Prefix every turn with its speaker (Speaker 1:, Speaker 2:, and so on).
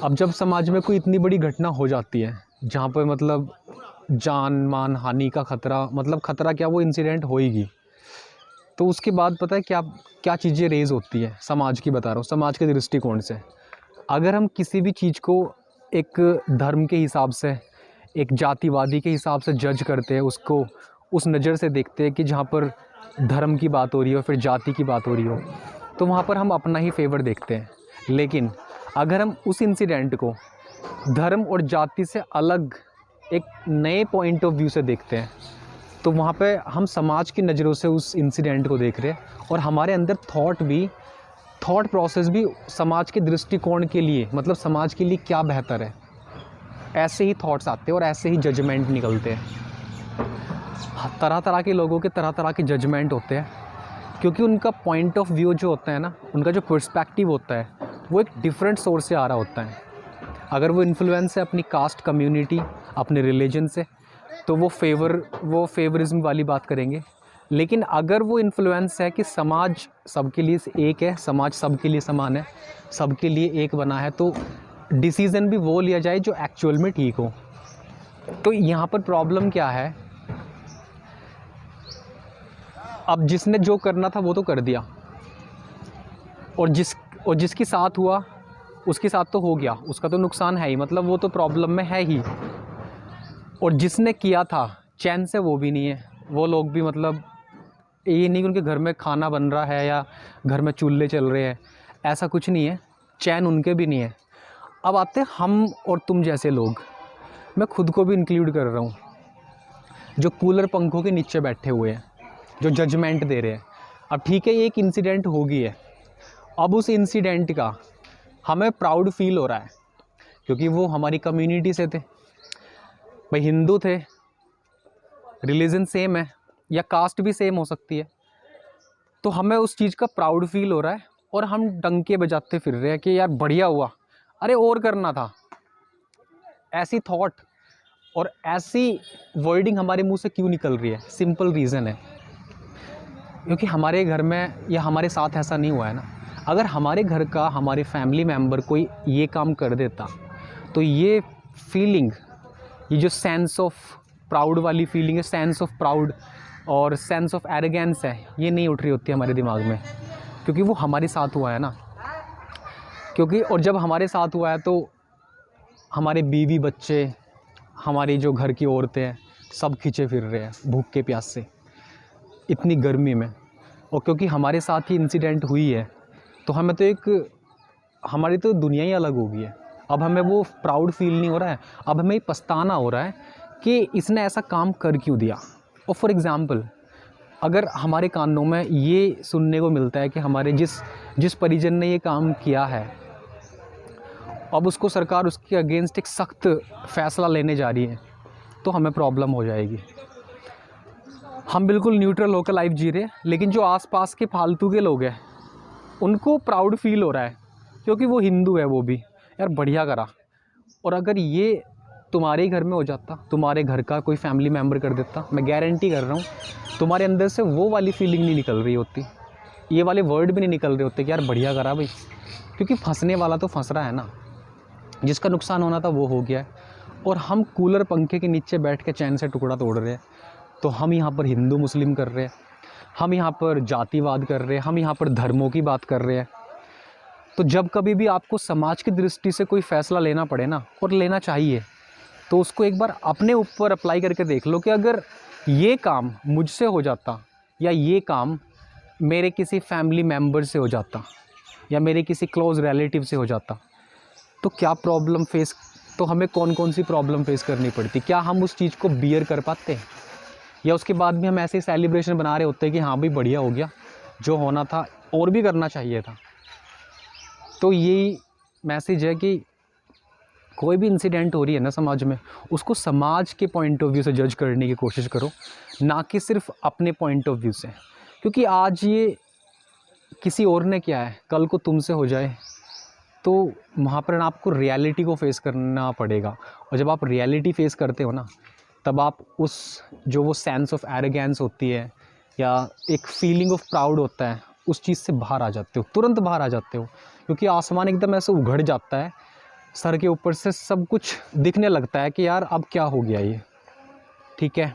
Speaker 1: अब जब समाज में कोई इतनी बड़ी घटना हो जाती है जहाँ पर मतलब जान मान हानि का खतरा, मतलब खतरा क्या, वो इंसिडेंट होएगी, तो उसके बाद पता है क्या क्या चीज़ें रेज़ होती है समाज की, बता रहा हूँ समाज के दृष्टिकोण से। अगर हम किसी भी चीज़ को एक धर्म के हिसाब से, एक जातिवादी के हिसाब से जज करते हैं, उसको उस नज़र से देखते हैं कि जहाँ पर धर्म की बात हो रही हो, फिर जाति की बात हो रही हो, तो वहाँ पर हम अपना ही फेवर देखते हैं। लेकिन अगर हम उस इंसिडेंट को धर्म और जाति से अलग एक नए पॉइंट ऑफ व्यू से देखते हैं, तो वहाँ पे हम समाज की नज़रों से उस इंसिडेंट को देख रहे हैं, और हमारे अंदर थॉट प्रोसेस भी समाज के दृष्टिकोण के लिए, मतलब समाज के लिए क्या बेहतर है, ऐसे ही थॉट्स आते हैं और ऐसे ही जजमेंट निकलते हैं। तरह तरह के लोगों के तरह तरह के जजमेंट होते हैं, क्योंकि उनका पॉइंट ऑफ व्यू जो होता है ना, उनका जो पर्सपेक्टिव होता है, वो एक डिफरेंट सोर्स से आ रहा होता है। अगर वो इन्फ्लुएंस है अपनी कास्ट कम्युनिटी, अपने रिलीजन से, तो वो फेवरिज्म वाली बात करेंगे। लेकिन अगर वो इन्फ्लुएंस है कि समाज सबके लिए एक है, समाज सबके लिए समान है, सबके लिए एक बना है, तो डिसीज़न भी वो लिया जाए जो एक्चुअल में ठीक हो। तो यहाँ पर प्रॉब्लम क्या है, अब जिसने जो करना था वो तो कर दिया, और जिसके साथ हुआ उसके साथ तो हो गया, उसका तो नुकसान है ही, मतलब वो तो प्रॉब्लम में है ही। और जिसने किया था चैन से वो भी नहीं है, वो लोग भी मतलब ये नहीं कि उनके घर में खाना बन रहा है या घर में चूल्हे चल रहे हैं, ऐसा कुछ नहीं है, चैन उनके भी नहीं है। अब आते हैं हम और तुम जैसे लोग, मैं खुद को भी इंक्लूड कर रहा हूँ, जो कूलर पंखों के नीचे बैठे हुए हैं, जो जजमेंट दे रहे हैं। अब ठीक है, एक इंसिडेंट हो गई है, अब उस इंसिडेंट का हमें प्राउड फील हो रहा है, क्योंकि वो हमारी कम्युनिटी से थे, भाई हिंदू थे, रिलीजन सेम है या कास्ट भी सेम हो सकती है, तो हमें उस चीज़ का प्राउड फील हो रहा है, और हम डंके बजाते फिर रहे हैं कि यार बढ़िया हुआ, अरे और करना था। ऐसी थॉट और ऐसी वर्डिंग हमारे मुंह से क्यों निकल रही है? सिंपल रीज़न है, क्योंकि हमारे घर में या हमारे साथ ऐसा नहीं हुआ है ना। अगर हमारे घर का, हमारे फैमिली मेम्बर कोई ये काम कर देता, तो ये फीलिंग, ये जो सेंस ऑफ प्राउड वाली फीलिंग है, सेंस ऑफ प्राउड और सेंस ऑफ एरोगेंस है, ये नहीं उठ रही होती हमारे दिमाग में, क्योंकि वो हमारे साथ हुआ है ना। क्योंकि और जब हमारे साथ हुआ है तो हमारे बीवी बच्चे, हमारी जो घर की औरतें हैं, सब खींचे फिर रहे हैं भूख प्यास से इतनी गर्मी में। और क्योंकि हमारे साथ ही इंसिडेंट हुई है, तो हमें तो हमारी तो दुनिया ही अलग हो गई है। अब हमें वो प्राउड फील नहीं हो रहा है, अब हमें पछताना हो रहा है कि इसने ऐसा काम कर क्यों दिया। और फॉर एग्ज़ाम्पल, अगर हमारे कानों में ये सुनने को मिलता है कि हमारे जिस परिजन ने ये काम किया है, अब उसको सरकार उसके अगेंस्ट एक सख्त फ़ैसला लेने जा रही है, तो हमें प्रॉब्लम हो जाएगी। हम बिल्कुल न्यूट्रल होकर लाइफ जी रहे हैं, लेकिन जो आसपास के फालतू के लोग हैं उनको प्राउड फील हो रहा है, क्योंकि वो हिंदू है, वो भी यार बढ़िया करा। और अगर ये तुम्हारे ही घर में हो जाता, तुम्हारे घर का कोई फैमिली मेम्बर कर देता, मैं गारंटी कर रहा हूँ तुम्हारे अंदर से वो वाली फीलिंग नहीं निकल रही होती, ये वाले वर्ड भी नहीं निकल रहे होते कि यार बढ़िया करा भाई। क्योंकि फंसने वाला तो फंस रहा है ना, जिसका नुकसान होना था वो हो गया है। और हम कूलर पंखे के नीचे बैठ के चैन से टुकड़ा तोड़ रहे हैं, तो हम यहाँ पर हिंदू मुस्लिम कर रहे हैं, हम यहाँ पर जातिवाद कर रहे हैं, हम यहाँ पर धर्मों की बात कर रहे हैं। तो जब कभी भी आपको समाज की दृष्टि से कोई फ़ैसला लेना पड़े ना, और लेना चाहिए, तो उसको एक बार अपने ऊपर अप्लाई करके देख लो कि अगर ये काम मुझसे हो जाता, या ये काम मेरे किसी फैमिली मेम्बर से हो जाता, या मेरे किसी क्लोज़ रिलेटिव से हो जाता, तो क्या प्रॉब्लम फेस, तो हमें कौन कौन सी प्रॉब्लम फेस करनी पड़ती? क्या हम उस चीज़ को बियर कर पाते हैं, या उसके बाद भी हम ऐसे ही सेलिब्रेशन बना रहे होते हैं कि हाँ भाई बढ़िया हो गया, जो होना था और भी करना चाहिए था। तो यही मैसेज है कि कोई भी इंसिडेंट हो रही है ना समाज में, उसको समाज के पॉइंट ऑफ व्यू से जज करने की कोशिश करो, ना कि सिर्फ अपने पॉइंट ऑफ व्यू से। क्योंकि आज ये किसी और ने किया है, कल को तुमसे हो जाए, तो वहाँ पर आपको रियलिटी को फेस करना पड़ेगा। और जब आप रियलिटी फेस करते हो ना, तब आप जो वो सेंस ऑफ एरोगेंस होती है, या एक फीलिंग ऑफ प्राउड होता है, उस चीज़ से बाहर आ जाते हो, तुरंत बाहर आ जाते हो। क्योंकि आसमान एकदम ऐसे उघड़ जाता है सर के ऊपर से सब कुछ दिखने लगता है कि यार अब क्या हो गया ये, ठीक है।